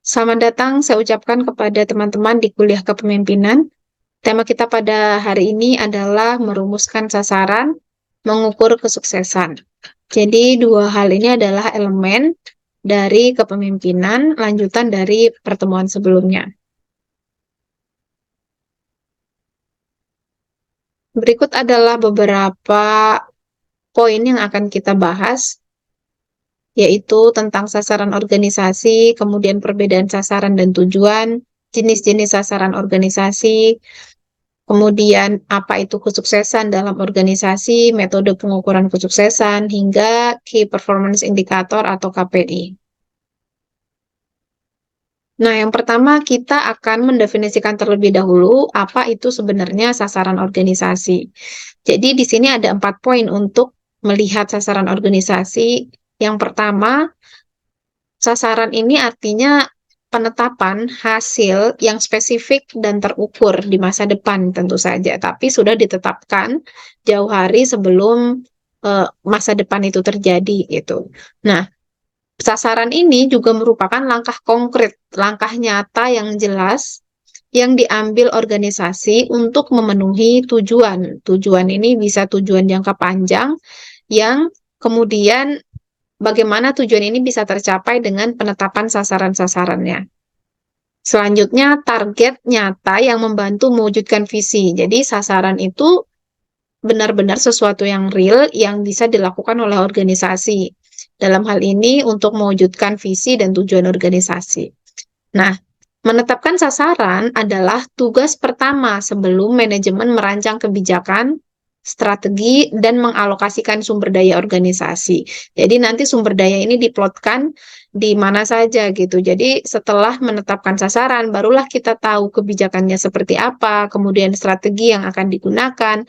Selamat datang saya ucapkan kepada teman-teman di kuliah kepemimpinan. Tema kita pada hari ini adalah merumuskan sasaran, mengukur kesuksesan. Jadi dua hal ini adalah elemen dari kepemimpinan, lanjutan dari pertemuan sebelumnya. Berikut adalah beberapa poin yang akan kita bahas, yaitu tentang sasaran organisasi, kemudian perbedaan sasaran dan tujuan, jenis-jenis sasaran organisasi, kemudian apa itu kesuksesan dalam organisasi, metode pengukuran kesuksesan, hingga Key Performance Indicator atau KPI. Nah, yang pertama kita akan mendefinisikan terlebih dahulu apa itu sebenarnya sasaran organisasi. Jadi di sini ada 4 poin untuk melihat sasaran organisasi. Yang pertama, sasaran ini artinya penetapan hasil yang spesifik dan terukur di masa depan tentu saja, tapi sudah ditetapkan jauh hari sebelum masa depan itu terjadi gitu. Nah, sasaran ini juga merupakan langkah konkret, langkah nyata yang jelas yang diambil organisasi untuk memenuhi tujuan. Tujuan ini bisa tujuan jangka panjang yang kemudian bagaimana tujuan ini bisa tercapai dengan penetapan sasaran-sasarannya. Selanjutnya, target nyata yang membantu mewujudkan visi. Jadi, sasaran itu benar-benar sesuatu yang real yang bisa dilakukan oleh organisasi. Dalam hal ini, untuk mewujudkan visi dan tujuan organisasi. Nah, menetapkan sasaran adalah tugas pertama sebelum manajemen merancang kebijakan, strategi, dan mengalokasikan sumber daya organisasi. Jadi nanti sumber daya ini diplotkan di mana saja gitu. Jadi setelah menetapkan sasaran, barulah kita tahu kebijakannya seperti apa, kemudian strategi yang akan digunakan,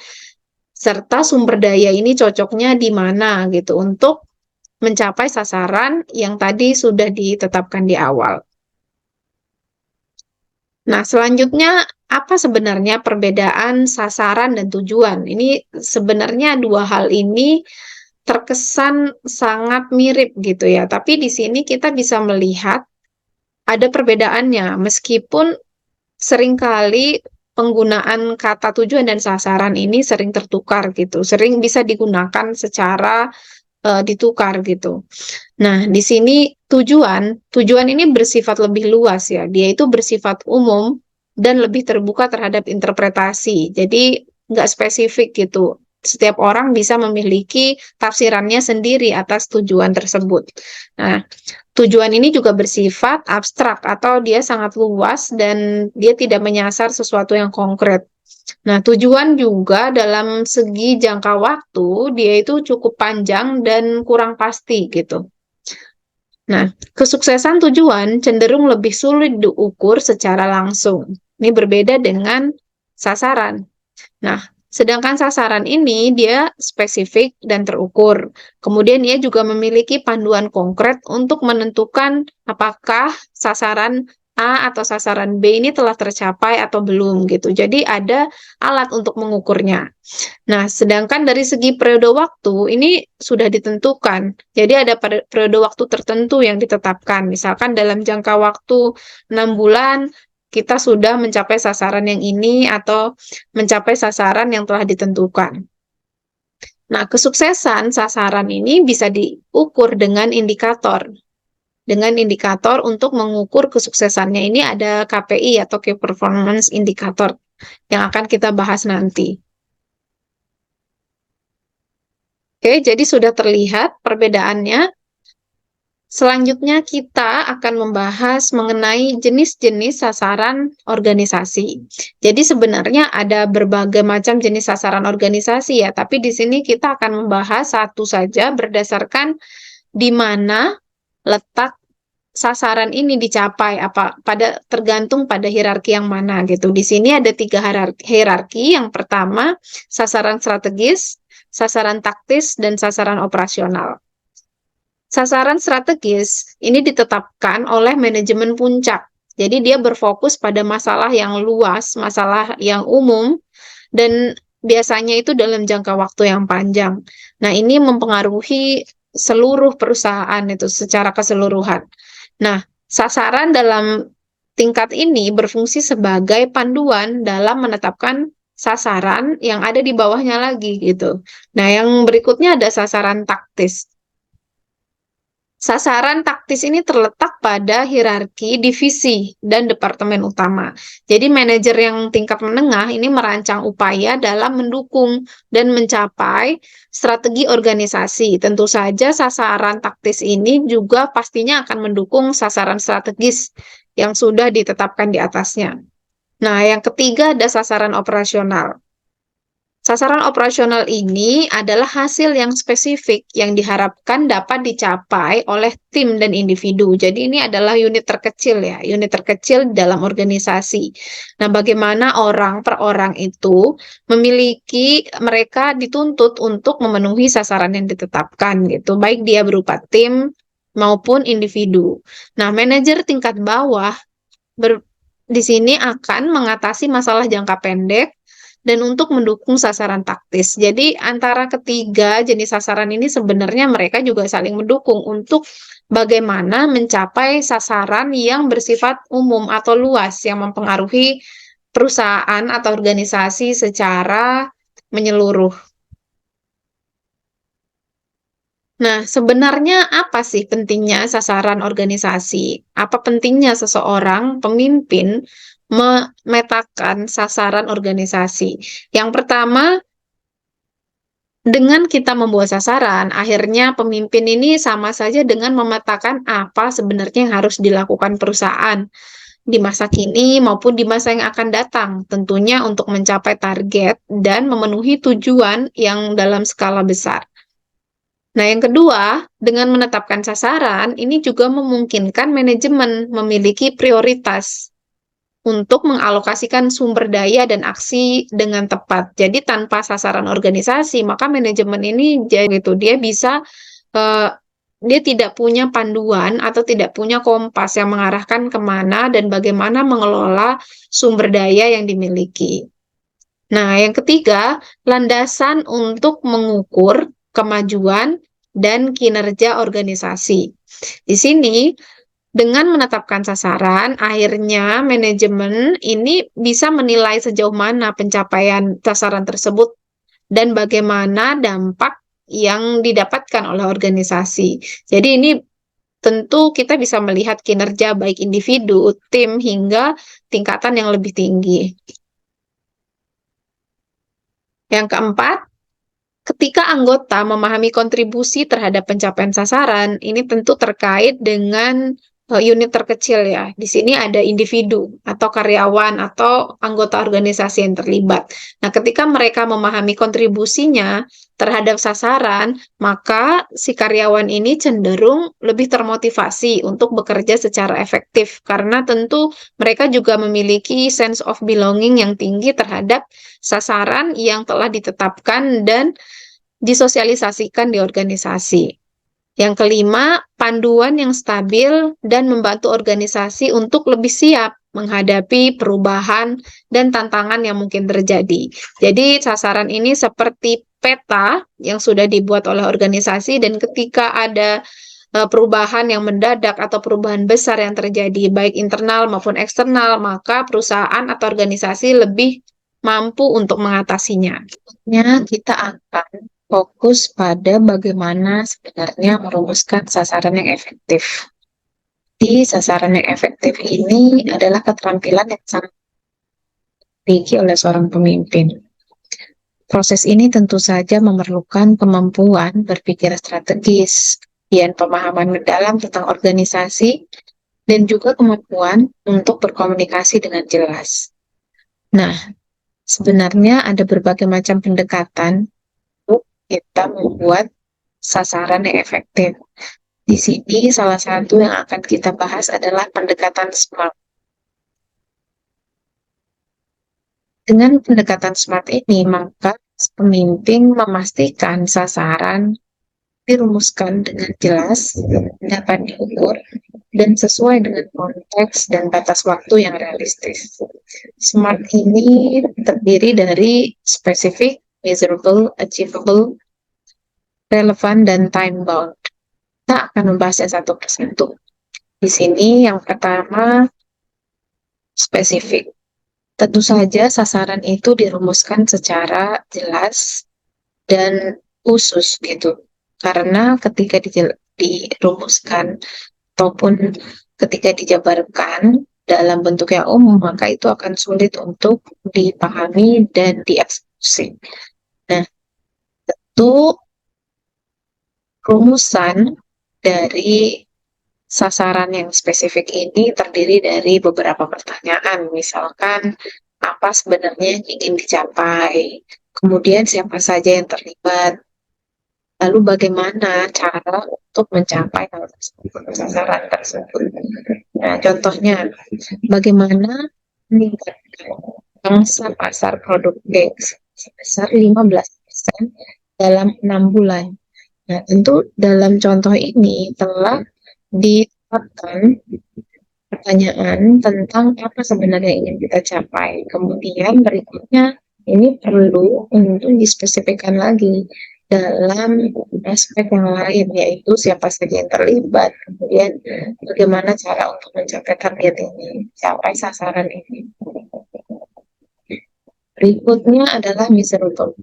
serta sumber daya ini cocoknya di mana gitu untuk mencapai sasaran yang tadi sudah ditetapkan di awal. Nah, selanjutnya apa sebenarnya perbedaan sasaran dan tujuan? Ini sebenarnya dua hal ini terkesan sangat mirip gitu ya, tapi di sini kita bisa melihat ada perbedaannya meskipun seringkali penggunaan kata tujuan dan sasaran ini sering tertukar gitu, sering bisa digunakan secara ditukar gitu. Nah, di sini tujuan ini bersifat lebih luas ya. Dia itu bersifat umum dan lebih terbuka terhadap interpretasi. Jadi nggak spesifik gitu. Setiap orang bisa memiliki tafsirannya sendiri atas tujuan tersebut. Nah, tujuan ini juga bersifat abstrak atau dia sangat luas dan dia tidak menyasar sesuatu yang konkret. Nah, tujuan juga dalam segi jangka waktu, dia itu cukup panjang dan kurang pasti gitu. Nah, kesuksesan tujuan cenderung lebih sulit diukur secara langsung. Ini berbeda dengan sasaran. Nah, sedangkan sasaran ini dia spesifik dan terukur. Kemudian dia juga memiliki panduan konkret untuk menentukan apakah sasaran A atau sasaran B ini telah tercapai atau belum gitu. Jadi ada alat untuk mengukurnya. Nah, sedangkan dari segi periode waktu ini sudah ditentukan. Jadi ada periode waktu tertentu yang ditetapkan. Misalkan dalam jangka waktu 6 bulan kita sudah mencapai sasaran yang ini atau mencapai sasaran yang telah ditentukan. Nah, kesuksesan sasaran ini bisa diukur dengan indikator. Dengan indikator untuk mengukur kesuksesannya ini ada KPI atau Key Performance Indicator yang akan kita bahas nanti. Oke, jadi sudah terlihat perbedaannya. Selanjutnya kita akan membahas mengenai jenis-jenis sasaran organisasi. Jadi sebenarnya ada berbagai macam jenis sasaran organisasi ya, tapi di sini kita akan membahas satu saja berdasarkan di mana letak sasaran ini dicapai tergantung pada hierarki yang mana gitu. Di sini ada 3 hierarki. Yang pertama, sasaran strategis, sasaran taktis, dan sasaran operasional. Sasaran strategis ini ditetapkan oleh manajemen puncak. Jadi dia berfokus pada masalah yang luas, masalah yang umum, dan biasanya itu dalam jangka waktu yang panjang. Nah, ini mempengaruhi seluruh perusahaan itu secara keseluruhan. Nah, Sasaran dalam tingkat ini berfungsi sebagai panduan dalam menetapkan sasaran yang ada di bawahnya lagi gitu. Nah, yang berikutnya ada sasaran taktis. Sasaran taktis ini terletak pada hierarki divisi dan departemen utama. Jadi manajer yang tingkat menengah ini merancang upaya dalam mendukung dan mencapai strategi organisasi. Tentu saja sasaran taktis ini juga pastinya akan mendukung sasaran strategis yang sudah ditetapkan di atasnya. Nah, yang ketiga ada sasaran operasional. Sasaran operasional ini adalah hasil yang spesifik yang diharapkan dapat dicapai oleh tim dan individu. Jadi ini adalah unit terkecil ya, unit terkecil dalam organisasi. Nah, bagaimana orang per orang itu mereka dituntut untuk memenuhi sasaran yang ditetapkan gitu, baik dia berupa tim maupun individu. Nah, manajer tingkat bawah di sini akan mengatasi masalah jangka pendek dan untuk mendukung sasaran taktis. Jadi antara ketiga jenis sasaran ini sebenarnya mereka juga saling mendukung untuk bagaimana mencapai sasaran yang bersifat umum atau luas yang mempengaruhi perusahaan atau organisasi secara menyeluruh. Nah, sebenarnya apa sih pentingnya sasaran organisasi? Apa pentingnya seseorang pemimpin memetakan sasaran organisasi? Yang pertama, dengan kita membuat sasaran, akhirnya pemimpin ini sama saja dengan memetakan apa sebenarnya yang harus dilakukan perusahaan di masa kini maupun di masa yang akan datang, tentunya untuk mencapai target dan memenuhi tujuan yang dalam skala besar. Nah, yang kedua, dengan menetapkan sasaran, ini juga memungkinkan manajemen memiliki prioritas untuk mengalokasikan sumber daya dan aksi dengan tepat. Jadi, tanpa sasaran organisasi, maka manajemen ini jadi itu dia bisa eh, dia tidak punya panduan atau tidak punya kompas yang mengarahkan kemana dan bagaimana mengelola sumber daya yang dimiliki. Nah, yang ketiga, landasan untuk mengukur kemajuan dan kinerja organisasi. Di sini, dengan menetapkan sasaran, akhirnya manajemen ini bisa menilai sejauh mana pencapaian sasaran tersebut dan bagaimana dampak yang didapatkan oleh organisasi. Jadi ini tentu kita bisa melihat kinerja baik individu, tim, hingga tingkatan yang lebih tinggi. Yang keempat, ketika anggota memahami kontribusi terhadap pencapaian sasaran, ini tentu terkait dengan unit terkecil ya. Di sini ada individu atau karyawan atau anggota organisasi yang terlibat. Nah, ketika mereka memahami kontribusinya terhadap sasaran, maka si karyawan ini cenderung lebih termotivasi untuk bekerja secara efektif karena tentu mereka juga memiliki sense of belonging yang tinggi terhadap sasaran yang telah ditetapkan dan disosialisasikan di organisasi. Yang kelima, panduan yang stabil dan membantu organisasi untuk lebih siap menghadapi perubahan dan tantangan yang mungkin terjadi. Jadi, sasaran ini seperti peta yang sudah dibuat oleh organisasi, dan ketika ada perubahan yang mendadak atau perubahan besar yang terjadi, baik internal maupun eksternal, maka perusahaan atau organisasi lebih mampu untuk mengatasinya. Kita akan fokus pada bagaimana sebenarnya merumuskan sasaran yang efektif. Di sasaran yang efektif ini adalah keterampilan yang sangat dimiliki oleh seorang pemimpin. Proses ini tentu saja memerlukan kemampuan berpikir strategis, dan pemahaman mendalam tentang organisasi, dan juga kemampuan untuk berkomunikasi dengan jelas. Nah, sebenarnya ada berbagai macam pendekatan untuk kita membuat sasaran yang efektif. Di sini salah satu yang akan kita bahas adalah pendekatan SMART. Dengan pendekatan SMART ini, maka pemimpin memastikan sasaran dirumuskan dengan jelas, dapat diukur, dan sesuai dengan konteks dan batas waktu yang realistis. SMART ini terdiri dari specific, measurable, achievable, relevant, dan time bound. Kita akan membahasnya satu persatu. Di sini yang pertama spesifik. Tentu saja sasaran itu dirumuskan secara jelas dan khusus gitu. Karena ketika dirumuskan ataupun ketika dijabarkan dalam bentuk yang umum, maka itu akan sulit untuk dipahami dan dieksekusi. Nah, itu rumusan dari sasaran yang spesifik ini terdiri dari beberapa pertanyaan, misalkan apa sebenarnya yang ingin dicapai, kemudian siapa saja yang terlibat, lalu bagaimana cara untuk mencapai hal tersebut, sasaran tersebut. Nah, contohnya, bagaimana meningkatkan pangsa pasar produk X sebesar 15% dalam 6 bulan. Nah, tentu dalam contoh ini telah ditetapkan pertanyaan tentang apa sebenarnya yang ingin kita capai. Kemudian berikutnya ini perlu untuk dispesifikkan lagi dalam aspek yang lain, yaitu siapa saja yang terlibat, kemudian bagaimana cara untuk mencapai target ini, capai sasaran ini. Berikutnya adalah measurable.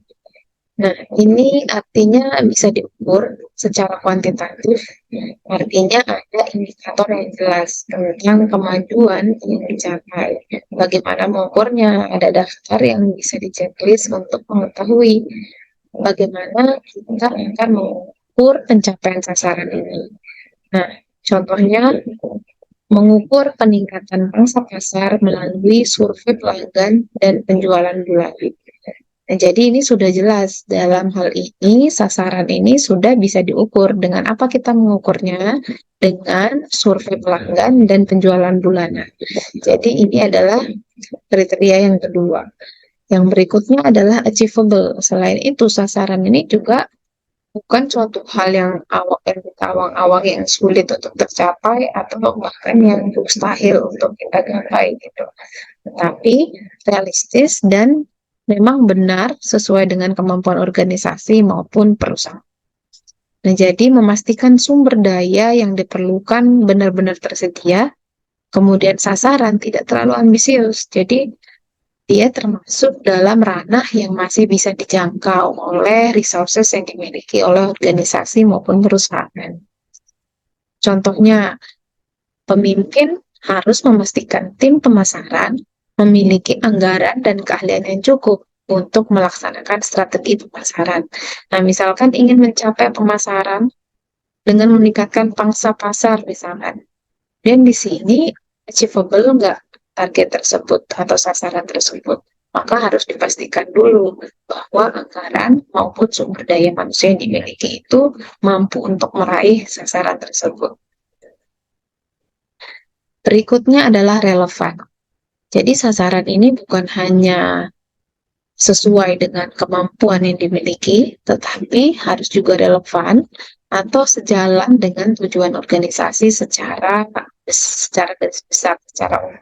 Nah, ini artinya bisa diukur secara kuantitatif, artinya ada indikator yang jelas tentang kemajuan yang dicapai. Bagaimana mengukurnya? Ada daftar yang bisa di-checklist untuk mengetahui bagaimana kita akan mengukur pencapaian sasaran ini. Nah, contohnya mengukur peningkatan pangsa pasar melalui survei pelanggan dan penjualan bulanan. Nah, jadi ini sudah jelas dalam hal ini sasaran ini sudah bisa diukur. Dengan apa kita mengukurnya? Dengan survei pelanggan dan penjualan bulanan. Jadi ini adalah kriteria yang kedua. Yang berikutnya adalah achievable. Selain itu sasaran ini juga bukan suatu hal yang awang-awang yang sulit untuk tercapai atau bahkan yang mustahil untuk kita gapai gitu. Tetapi realistis dan memang benar sesuai dengan kemampuan organisasi maupun perusahaan. Nah, jadi memastikan sumber daya yang diperlukan benar-benar tersedia, kemudian sasaran tidak terlalu ambisius. Jadi dia termasuk dalam ranah yang masih bisa dijangkau oleh resources yang dimiliki oleh organisasi maupun perusahaan. Contohnya, pemimpin harus memastikan tim pemasaran memiliki anggaran dan keahlian yang cukup untuk melaksanakan strategi pemasaran. Nah, misalkan ingin mencapai pemasaran dengan meningkatkan pangsa pasar misalkan. Dan di sini achievable nggak target tersebut atau sasaran tersebut. Maka harus dipastikan dulu bahwa anggaran maupun sumber daya manusia yang dimiliki itu mampu untuk meraih sasaran tersebut. Berikutnya adalah relevan. Jadi sasaran ini bukan hanya sesuai dengan kemampuan yang dimiliki, tetapi harus juga relevan atau sejalan dengan tujuan organisasi secara besar, secara umum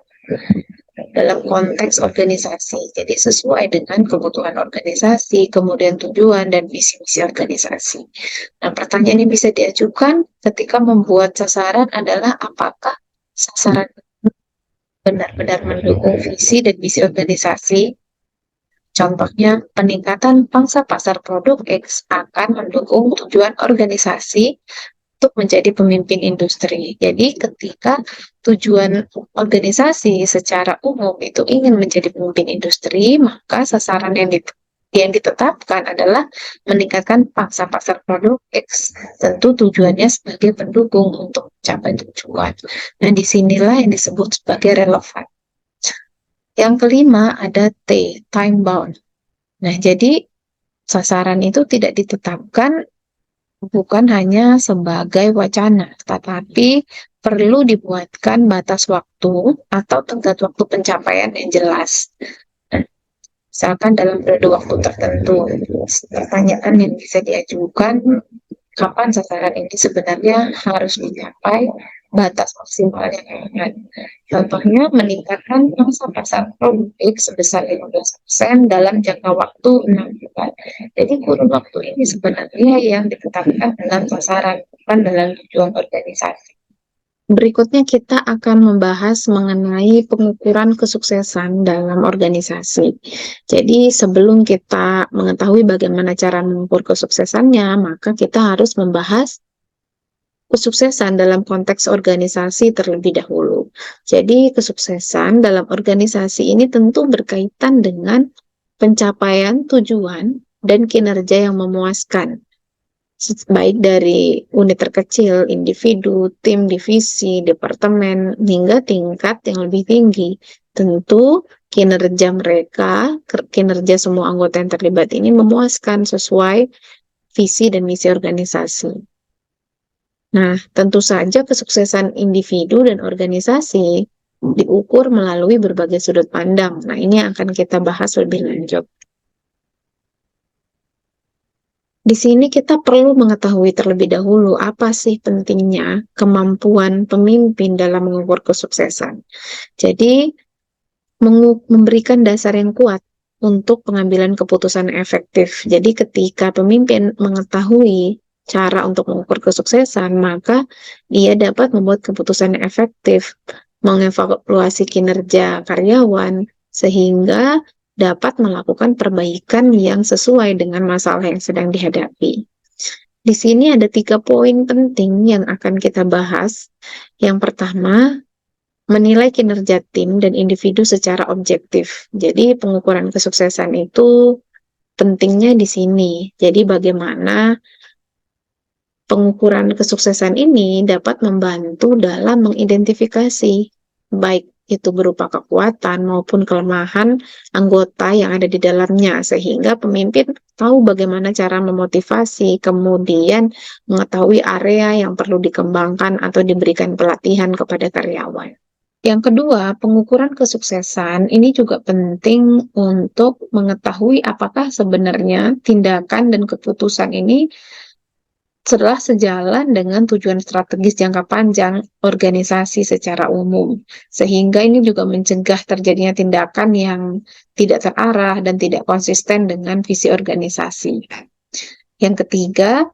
dalam konteks organisasi. Jadi sesuai dengan kebutuhan organisasi, kemudian tujuan dan visi misi organisasi. Nah, pertanyaan yang bisa diajukan ketika membuat sasaran adalah apakah sasaran benar-benar mendukung visi dan misi organisasi. Contohnya, peningkatan pangsa pasar produk X akan mendukung tujuan organisasi untuk menjadi pemimpin industri. Jadi ketika tujuan organisasi secara umum itu ingin menjadi pemimpin industri, maka sasaran yang ditetapkan adalah meningkatkan pangsa pasar produk X. Tentu tujuannya sebagai pendukung untuk mencapai tujuan. Nah, disinilah yang disebut sebagai relevan. Yang kelima ada T, time bound. Nah, jadi sasaran itu tidak ditetapkan bukan hanya sebagai wacana, tetapi perlu dibuatkan batas waktu atau tenggat waktu pencapaian yang jelas. Misalkan dalam periode waktu tertentu, pertanyaan yang bisa diajukan, kapan sasaran ini sebenarnya harus dicapai, batas maksimalnya kapan. Contohnya meningkatkan pangsa pasar produk X sebesar 15% dalam jangka waktu 6 bulan. Jadi kurun waktu ini sebenarnya yang ditetapkan dalam sasaran, bukan dalam tujuan organisasi. Berikutnya kita akan membahas mengenai pengukuran kesuksesan dalam organisasi. Jadi sebelum kita mengetahui bagaimana cara mengukur kesuksesannya, maka kita harus membahas kesuksesan dalam konteks organisasi terlebih dahulu. Jadi kesuksesan dalam organisasi ini tentu berkaitan dengan pencapaian tujuan dan kinerja yang memuaskan, baik dari unit terkecil, individu, tim, divisi, departemen, hingga tingkat yang lebih tinggi. Tentu kinerja mereka, kinerja semua anggota yang terlibat ini memuaskan sesuai visi dan misi organisasi. Nah, tentu saja kesuksesan individu dan organisasi diukur melalui berbagai sudut pandang. Nah, ini akan kita bahas lebih lanjut. Di sini kita perlu mengetahui terlebih dahulu apa sih pentingnya kemampuan pemimpin dalam mengukur kesuksesan. Jadi, memberikan dasar yang kuat untuk pengambilan keputusan efektif. Jadi, ketika pemimpin mengetahui cara untuk mengukur kesuksesan, maka ia dapat membuat keputusan yang efektif, mengevaluasi kinerja karyawan, sehingga dapat melakukan perbaikan yang sesuai dengan masalah yang sedang dihadapi. Di sini ada 3 poin penting yang akan kita bahas. Yang pertama, menilai kinerja tim dan individu secara objektif. Jadi pengukuran kesuksesan itu pentingnya di sini. Jadi bagaimana pengukuran kesuksesan ini dapat membantu dalam mengidentifikasi baik itu berupa kekuatan maupun kelemahan anggota yang ada di dalamnya, sehingga pemimpin tahu bagaimana cara memotivasi, kemudian mengetahui area yang perlu dikembangkan atau diberikan pelatihan kepada karyawan. Yang kedua, pengukuran kesuksesan ini juga penting untuk mengetahui apakah sebenarnya tindakan dan keputusan ini telah sejalan dengan tujuan strategis jangka panjang organisasi secara umum. Sehingga ini juga mencegah terjadinya tindakan yang tidak terarah dan tidak konsisten dengan visi organisasi. Yang ketiga,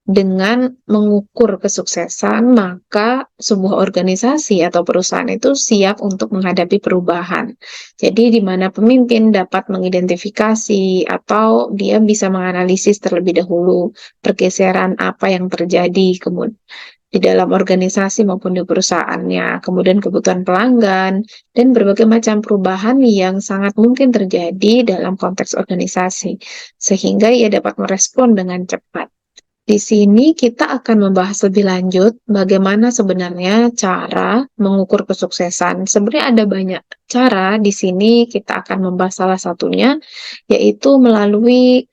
dengan mengukur kesuksesan, maka sebuah organisasi atau perusahaan itu siap untuk menghadapi perubahan. Jadi, di mana pemimpin dapat mengidentifikasi atau dia bisa menganalisis terlebih dahulu pergeseran apa yang terjadi kemudian di dalam organisasi maupun di perusahaannya, kemudian kebutuhan pelanggan, dan berbagai macam perubahan yang sangat mungkin terjadi dalam konteks organisasi, sehingga ia dapat merespon dengan cepat. Di sini kita akan membahas lebih lanjut bagaimana sebenarnya cara mengukur kesuksesan. Sebenarnya ada banyak cara, di sini kita akan membahas salah satunya, yaitu melalui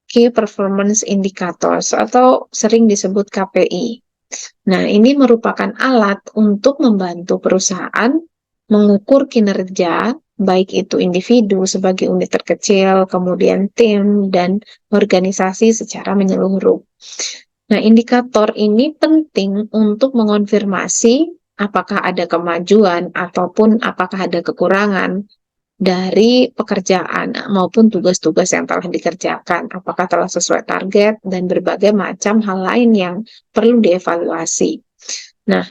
Key Performance Indicators atau sering disebut KPI. Nah, ini merupakan alat untuk membantu perusahaan mengukur kinerja, baik itu individu sebagai unit terkecil, kemudian tim, dan organisasi secara menyeluruh. Nah, indikator ini penting untuk mengonfirmasi apakah ada kemajuan ataupun apakah ada kekurangan dari pekerjaan maupun tugas-tugas yang telah dikerjakan, apakah telah sesuai target dan berbagai macam hal lain yang perlu dievaluasi. Nah,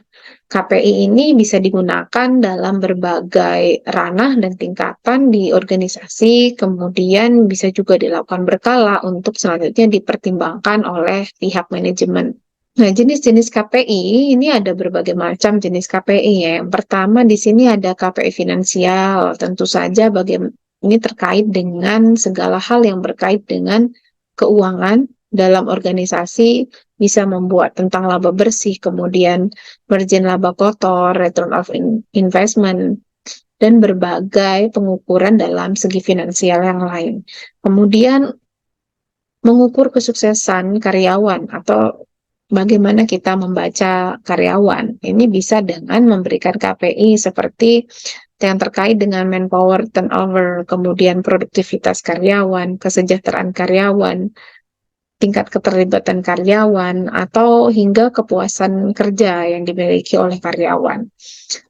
KPI ini bisa digunakan dalam berbagai ranah dan tingkatan di organisasi, kemudian bisa juga dilakukan berkala untuk selanjutnya dipertimbangkan oleh pihak manajemen. Nah, jenis-jenis KPI ini ada berbagai macam jenis KPI ya. Yang pertama di sini ada KPI finansial. Tentu saja ini terkait dengan segala hal yang berkait dengan keuangan dalam organisasi, bisa membuat tentang laba bersih, kemudian margin laba kotor, return of investment, dan berbagai pengukuran dalam segi finansial yang lain. Kemudian mengukur kesuksesan karyawan atau bagaimana kita membaca karyawan. Ini bisa dengan memberikan KPI seperti yang terkait dengan manpower turnover, kemudian produktivitas karyawan, kesejahteraan karyawan, tingkat keterlibatan karyawan, atau hingga kepuasan kerja yang dimiliki oleh karyawan.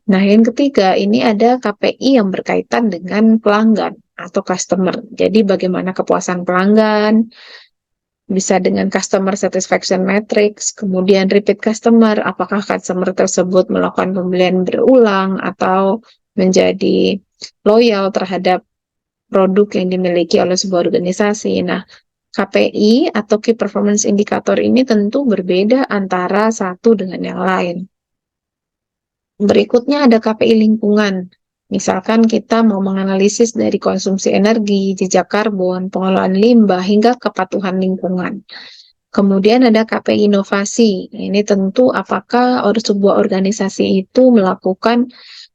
Nah, yang ketiga, ini ada KPI yang berkaitan dengan pelanggan atau customer. Jadi, bagaimana kepuasan pelanggan, bisa dengan customer satisfaction matrix, kemudian repeat customer, apakah customer tersebut melakukan pembelian berulang atau menjadi loyal terhadap produk yang dimiliki oleh sebuah organisasi. Nah, KPI atau Key Performance Indicator ini tentu berbeda antara satu dengan yang lain. Berikutnya ada KPI lingkungan. Misalkan kita mau menganalisis dari konsumsi energi, jejak karbon, pengelolaan limbah, hingga kepatuhan lingkungan. Kemudian ada KPI inovasi. Ini tentu apakah sebuah organisasi itu melakukan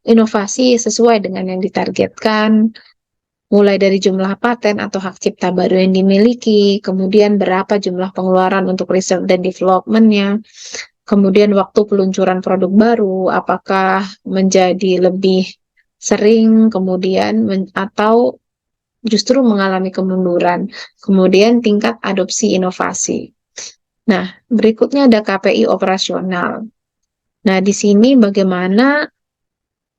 inovasi sesuai dengan yang ditargetkan, mulai dari jumlah paten atau hak cipta baru yang dimiliki, kemudian berapa jumlah pengeluaran untuk riset dan development-nya, kemudian waktu peluncuran produk baru, apakah menjadi lebih sering, kemudian atau justru mengalami kemunduran, kemudian tingkat adopsi inovasi. Nah, berikutnya ada KPI operasional. Nah, di sini bagaimana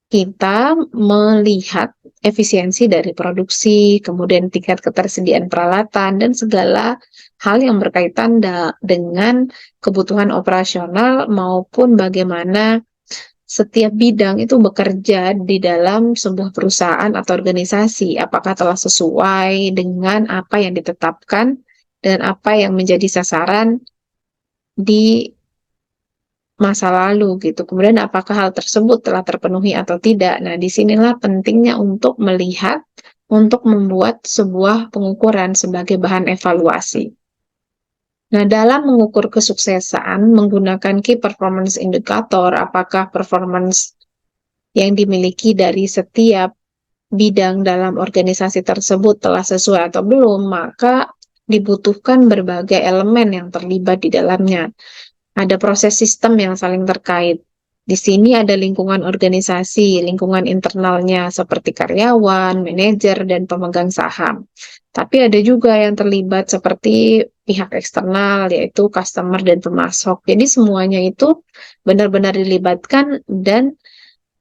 kita melihat efisiensi dari produksi, kemudian tingkat ketersediaan peralatan, dan segala hal yang berkaitan dengan kebutuhan operasional maupun bagaimana setiap bidang itu bekerja di dalam sebuah perusahaan atau organisasi, apakah telah sesuai dengan apa yang ditetapkan dan apa yang menjadi sasaran di masa lalu gitu. Kemudian apakah hal tersebut telah terpenuhi atau tidak. Nah, disinilah pentingnya untuk melihat, untuk membuat sebuah pengukuran sebagai bahan evaluasi. Nah, dalam mengukur kesuksesan menggunakan Key Performance Indicator, apakah performance yang dimiliki dari setiap bidang dalam organisasi tersebut telah sesuai atau belum, maka dibutuhkan berbagai elemen yang terlibat di dalamnya. Ada proses sistem yang saling terkait. Di sini ada lingkungan organisasi, lingkungan internalnya seperti karyawan, manajer, dan pemegang saham. Tapi ada juga yang terlibat seperti pihak eksternal, yaitu customer dan pemasok. Jadi semuanya itu benar-benar dilibatkan dan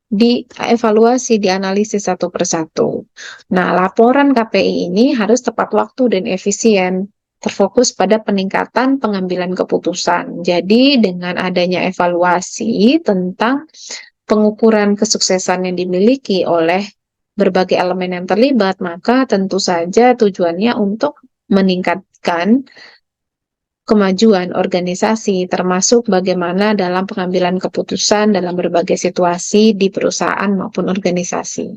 dievaluasi, dianalisis satu persatu. Nah, laporan KPI ini harus tepat waktu dan efisien, terfokus pada peningkatan pengambilan keputusan. Jadi, dengan adanya evaluasi tentang pengukuran kesuksesan yang dimiliki oleh berbagai elemen yang terlibat, maka tentu saja tujuannya untuk meningkatkan kemajuan organisasi, termasuk bagaimana dalam pengambilan keputusan dalam berbagai situasi di perusahaan maupun organisasi.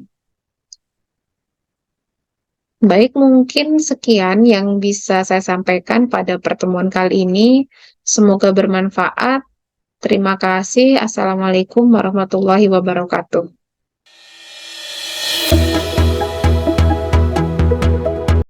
Baik, mungkin sekian yang bisa saya sampaikan pada pertemuan kali ini. Semoga bermanfaat. Terima kasih. Assalamualaikum warahmatullahi wabarakatuh.